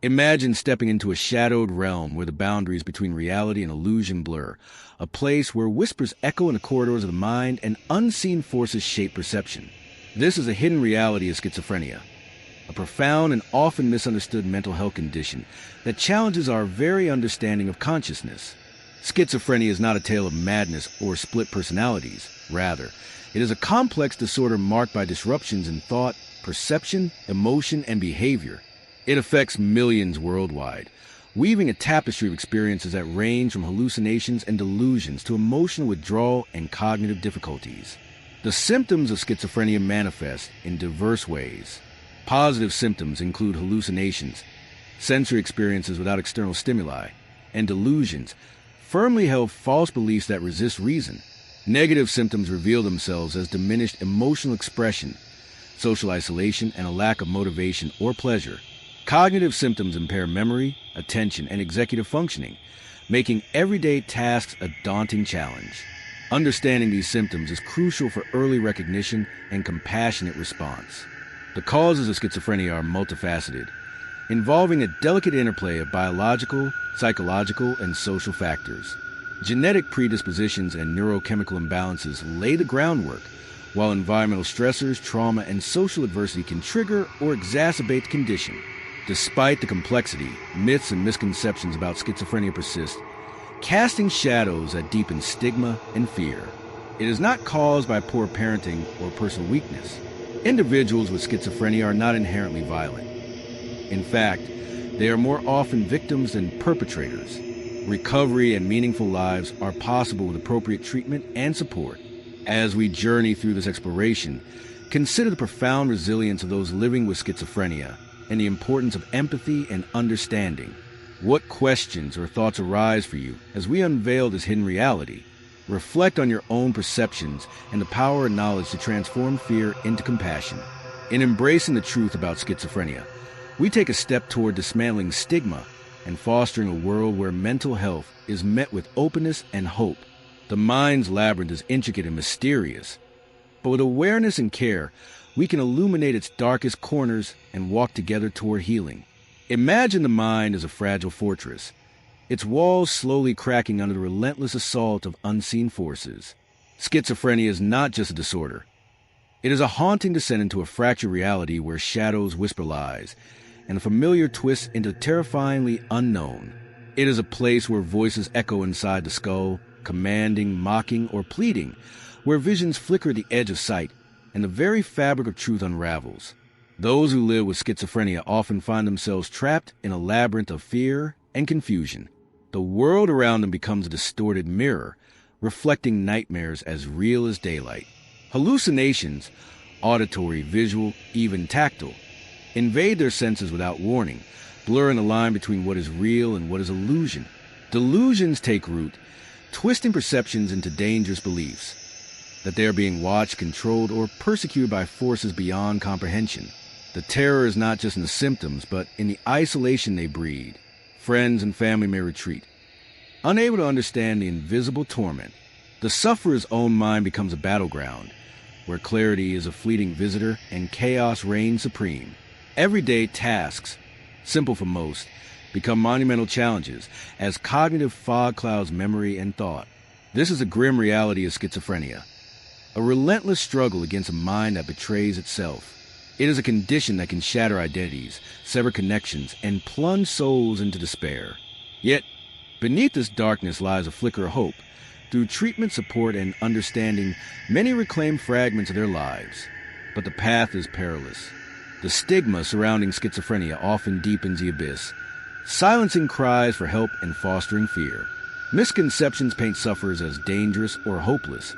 Imagine stepping into a shadowed realm where the boundaries between reality and illusion blur, a place where whispers echo in the corridors of the mind and unseen forces shape perception. This is a hidden reality of schizophrenia, a profound and often misunderstood mental health condition that challenges our very understanding of consciousness. Schizophrenia is not a tale of madness or split personalities. Rather, it is a complex disorder marked by disruptions in thought, perception, emotion, and behavior. It affects millions worldwide, weaving a tapestry of experiences that range from hallucinations and delusions to emotional withdrawal and cognitive difficulties. The symptoms of schizophrenia manifest in diverse ways. Positive symptoms include hallucinations, sensory experiences without external stimuli, and delusions, firmly held false beliefs that resist reason. Negative symptoms reveal themselves as diminished emotional expression, social isolation, and a lack of motivation or pleasure. Cognitive symptoms impair memory, attention, and executive functioning, making everyday tasks a daunting challenge. Understanding these symptoms is crucial for early recognition and compassionate response. The causes of schizophrenia are multifaceted, involving a delicate interplay of biological, psychological, and social factors. Genetic predispositions and neurochemical imbalances lay the groundwork, while environmental stressors, trauma, and social adversity can trigger or exacerbate the condition. Despite the complexity, myths and misconceptions about schizophrenia persist, casting shadows that deepen stigma and fear. It is not caused by poor parenting or personal weakness. Individuals with schizophrenia are not inherently violent. In fact, they are more often victims than perpetrators. Recovery and meaningful lives are possible with appropriate treatment and support. As we journey through this exploration, consider the profound resilience of those living with schizophrenia and the importance of empathy and understanding. What questions or thoughts arise for you as we unveil this hidden reality? Reflect on your own perceptions and the power of knowledge to transform fear into compassion. In embracing the truth about schizophrenia, we take a step toward dismantling stigma and fostering a world where mental health is met with openness and hope. The mind's labyrinth is intricate and mysterious, but with awareness and care, we can illuminate its darkest corners and walk together toward healing. Imagine the mind as a fragile fortress, its walls slowly cracking under the relentless assault of unseen forces. Schizophrenia is not just a disorder. It is a haunting descent into a fractured reality where shadows whisper lies, and a familiar twist into the terrifyingly unknown. It is a place where voices echo inside the skull, commanding, mocking, or pleading, where visions flicker at the edge of sight, and the very fabric of truth unravels. Those who live with schizophrenia often find themselves trapped in a labyrinth of fear and confusion. The world around them becomes a distorted mirror, reflecting nightmares as real as daylight. Hallucinations, auditory, visual, even tactile, invade their senses without warning, blurring the line between what is real and what is illusion. Delusions take root, twisting perceptions into dangerous beliefs that they are being watched, controlled, or persecuted by forces beyond comprehension. The terror is not just in the symptoms, but in the isolation they breed. Friends and family may retreat, unable to understand the invisible torment. The sufferer's own mind becomes a battleground, where clarity is a fleeting visitor and chaos reigns supreme. Everyday tasks, simple for most, become monumental challenges as cognitive fog clouds memory and thought. This is a grim reality of schizophrenia, a relentless struggle against a mind that betrays itself. It is a condition that can shatter identities, sever connections, and plunge souls into despair. Yet, beneath this darkness lies a flicker of hope. Through treatment, support, and understanding, many reclaim fragments of their lives. But the path is perilous. The stigma surrounding schizophrenia often deepens the abyss, silencing cries for help and fostering fear. Misconceptions paint sufferers as dangerous or hopeless,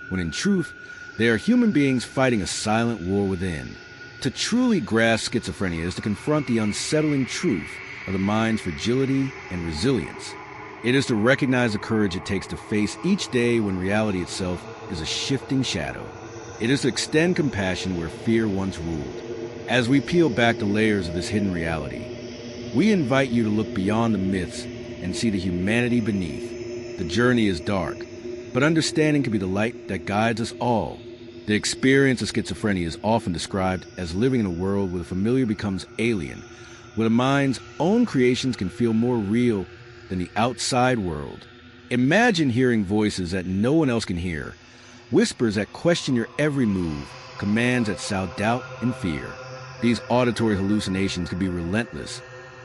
when in truth, they are human beings fighting a silent war within. To truly grasp schizophrenia is to confront the unsettling truth of the mind's fragility and resilience. It is to recognize the courage it takes to face each day when reality itself is a shifting shadow. It is to extend compassion where fear once ruled. As we peel back the layers of this hidden reality, we invite you to look beyond the myths and see the humanity beneath. The journey is dark, but understanding can be the light that guides us all. The experience of schizophrenia is often described as living in a world where the familiar becomes alien, where the mind's own creations can feel more real than the outside world. Imagine hearing voices that no one else can hear, whispers that question your every move, commands that sow doubt and fear. These auditory hallucinations can be relentless,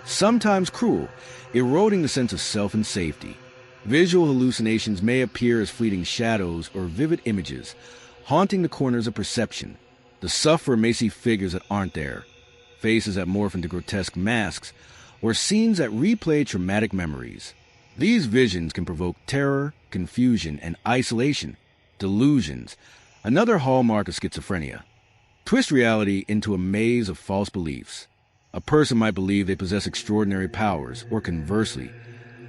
sometimes cruel, eroding the sense of self and safety. Visual hallucinations may appear as fleeting shadows or vivid images, haunting the corners of perception. The sufferer may see figures that aren't there, faces that morph into grotesque masks, or scenes that replay traumatic memories. These visions can provoke terror, confusion, and isolation. Delusions, another hallmark of schizophrenia, twist reality into a maze of false beliefs. A person might believe they possess extraordinary powers, or conversely,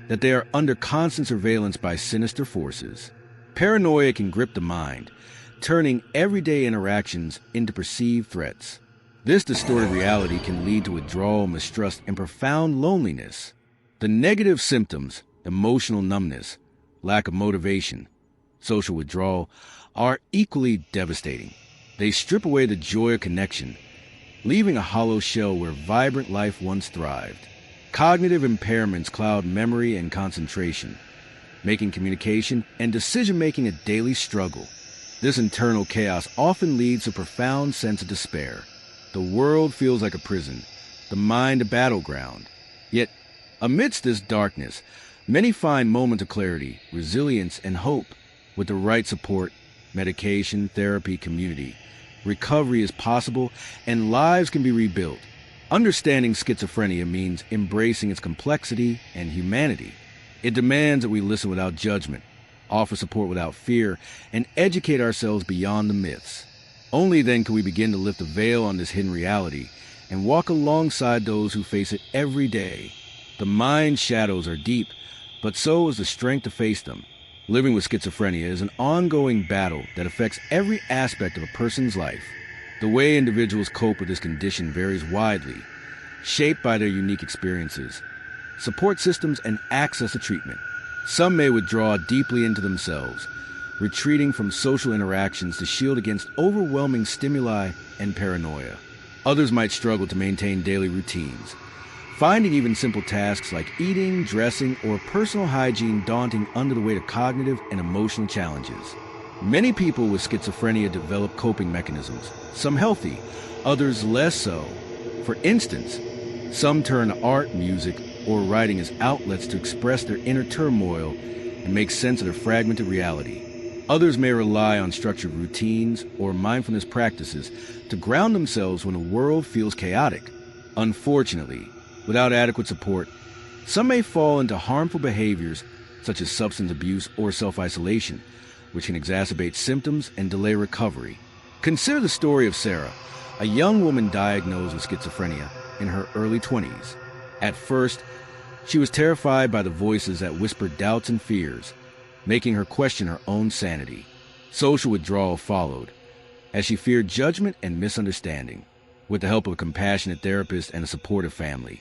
that they are under constant surveillance by sinister forces. Paranoia can grip the mind, turning everyday interactions into perceived threats. This distorted reality can lead to withdrawal, mistrust, and profound loneliness. The negative symptoms, emotional numbness, lack of motivation, social withdrawal, are equally devastating. They strip away the joy of connection, leaving a hollow shell where vibrant life once thrived. Cognitive impairments cloud memory and concentration, making communication and decision-making a daily struggle. This internal chaos often leads to a profound sense of despair. The world feels like a prison, the mind a battleground. Yet, amidst this darkness, many find moments of clarity, resilience, and hope. With the right support, medication, therapy, community, recovery is possible and lives can be rebuilt. Understanding schizophrenia means embracing its complexity and humanity. It demands that we listen without judgment, offer support without fear, and educate ourselves beyond the myths. Only then can we begin to lift the veil on this hidden reality and walk alongside those who face it every day. The mind's shadows are deep, but so is the strength to face them. Living with schizophrenia is an ongoing battle that affects every aspect of a person's life. The way individuals cope with this condition varies widely, shaped by their unique experiences, support systems, and access to treatment. Some may withdraw deeply into themselves, retreating from social interactions to shield against overwhelming stimuli and paranoia. Others might struggle to maintain daily routines, finding even simple tasks like eating, dressing, or personal hygiene daunting under the weight of cognitive and emotional challenges. Many people with schizophrenia develop coping mechanisms, some healthy, others less so. For instance, some turn to art, music, or writing as outlets to express their inner turmoil and make sense of their fragmented reality. Others may rely on structured routines or mindfulness practices to ground themselves when the world feels chaotic. Unfortunately, without adequate support, some may fall into harmful behaviors such as substance abuse or self-isolation, which can exacerbate symptoms and delay recovery. Consider the story of Sarah, a young woman diagnosed with schizophrenia in her early 20s. At first, she was terrified by the voices that whispered doubts and fears, making her question her own sanity. Social withdrawal followed, as she feared judgment and misunderstanding. With the help of a compassionate therapist and a supportive family,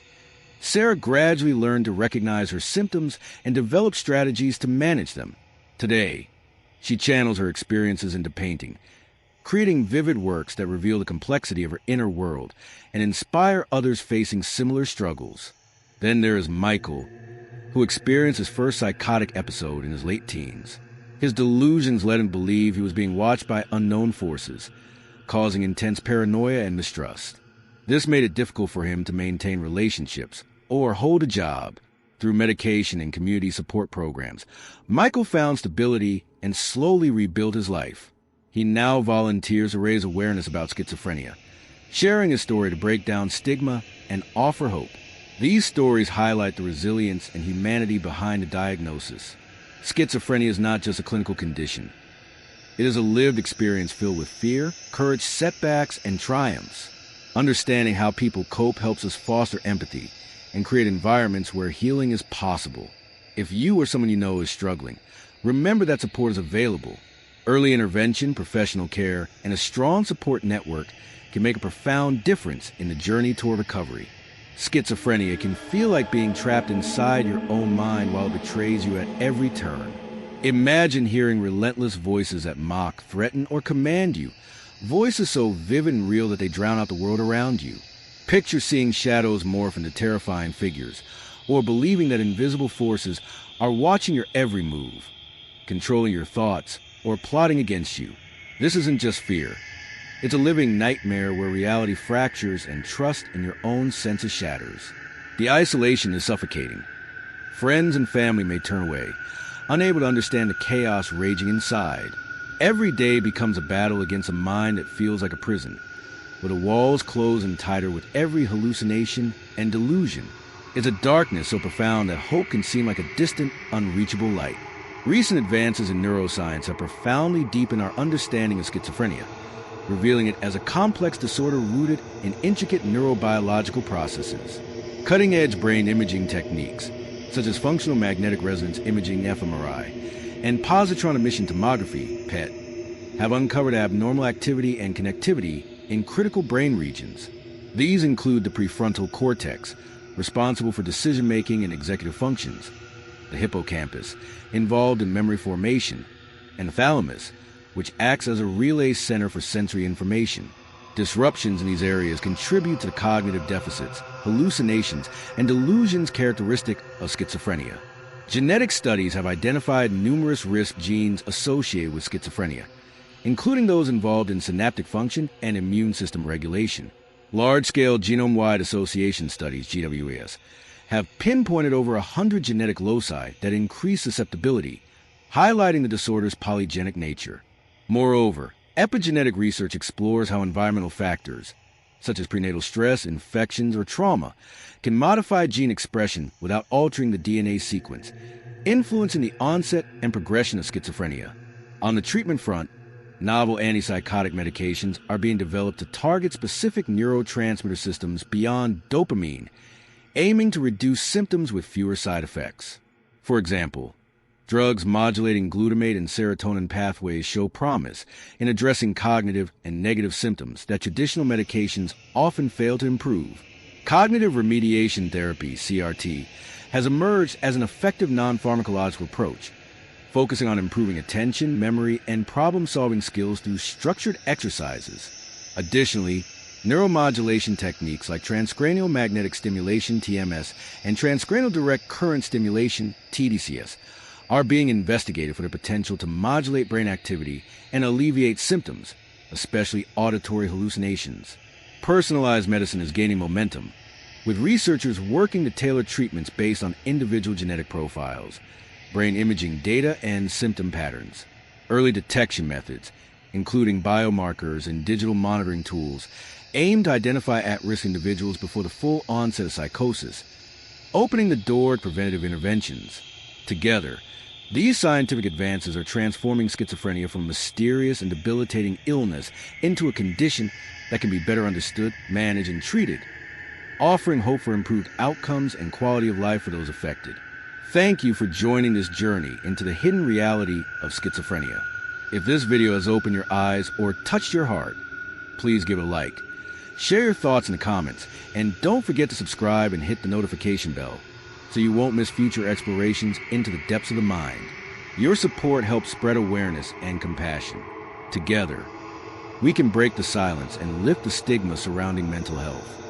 Sarah gradually learned to recognize her symptoms and develop strategies to manage them. Today, she channels her experiences into painting, creating vivid works that reveal the complexity of her inner world and inspire others facing similar struggles. Then there is Michael, who experienced his first psychotic episode in his late teens. His delusions led him to believe he was being watched by unknown forces, causing intense paranoia and mistrust. This made it difficult for him to maintain relationships or hold a job. Through medication and community support programs, Michael found stability and slowly rebuilt his life. He now volunteers to raise awareness about schizophrenia, sharing his story to break down stigma and offer hope. These stories highlight the resilience and humanity behind the diagnosis. Schizophrenia is not just a clinical condition. It is a lived experience filled with fear, courage, setbacks, and triumphs. Understanding how people cope helps us foster empathy and create environments where healing is possible. If you or someone you know is struggling, remember that support is available. Early intervention, professional care, and a strong support network can make a profound difference in the journey toward recovery. Schizophrenia can feel like being trapped inside your own mind while it betrays you at every turn. Imagine hearing relentless voices that mock, threaten, or command you, voices so vivid and real that they drown out the world around you. Picture seeing shadows morph into terrifying figures, or believing that invisible forces are watching your every move, controlling your thoughts, or plotting against you. This isn't just fear. It's a living nightmare where reality fractures and trust in your own senses shatters. The isolation is suffocating. Friends and family may turn away, unable to understand the chaos raging inside. Every day becomes a battle against a mind that feels like a prison, where the walls close in tighter with every hallucination and delusion. It's a darkness so profound that hope can seem like a distant, unreachable light. Recent advances in neuroscience have profoundly deepened our understanding of schizophrenia, revealing it as a complex disorder rooted in intricate neurobiological processes. Cutting-edge brain imaging techniques, such as functional magnetic resonance imaging fMRI and positron emission tomography PET, have uncovered abnormal activity and connectivity in critical brain regions. These include the prefrontal cortex, responsible for decision-making and executive functions, the hippocampus, involved in memory formation, and the thalamus, which acts as a relay center for sensory information. Disruptions in these areas contribute to the cognitive deficits, hallucinations, and delusions characteristic of schizophrenia. Genetic studies have identified numerous risk genes associated with schizophrenia, including those involved in synaptic function and immune system regulation. Large-scale genome-wide association studies, GWAS, have pinpointed over 100 genetic loci that increase susceptibility, highlighting the disorder's polygenic nature. Moreover, epigenetic research explores how environmental factors, such as prenatal stress, infections, or trauma, can modify gene expression without altering the DNA sequence, influencing the onset and progression of schizophrenia. On the treatment front, novel antipsychotic medications are being developed to target specific neurotransmitter systems beyond dopamine, aiming to reduce symptoms with fewer side effects. For example, drugs modulating glutamate and serotonin pathways show promise in addressing cognitive and negative symptoms that traditional medications often fail to improve. Cognitive remediation therapy, CRT, has emerged as an effective non-pharmacological approach, focusing on improving attention, memory, and problem-solving skills through structured exercises. Additionally, neuromodulation techniques like transcranial magnetic stimulation, TMS, and transcranial direct current stimulation, TDCS, are being investigated for the potential to modulate brain activity and alleviate symptoms, especially auditory hallucinations. Personalized medicine is gaining momentum, with researchers working to tailor treatments based on individual genetic profiles, brain imaging data, and symptom patterns. Early detection methods, including biomarkers and digital monitoring tools, aim to identify at-risk individuals before the full onset of psychosis, opening the door to preventative interventions. Together, these scientific advances are transforming schizophrenia from a mysterious and debilitating illness into a condition that can be better understood, managed, and treated, offering hope for improved outcomes and quality of life for those affected. Thank you for joining this journey into the hidden reality of schizophrenia. If this video has opened your eyes or touched your heart, please give it a like. Share your thoughts in the comments, and don't forget to subscribe and hit the notification bell so you won't miss future explorations into the depths of the mind. Your support helps spread awareness and compassion. Together, we can break the silence and lift the stigma surrounding mental health.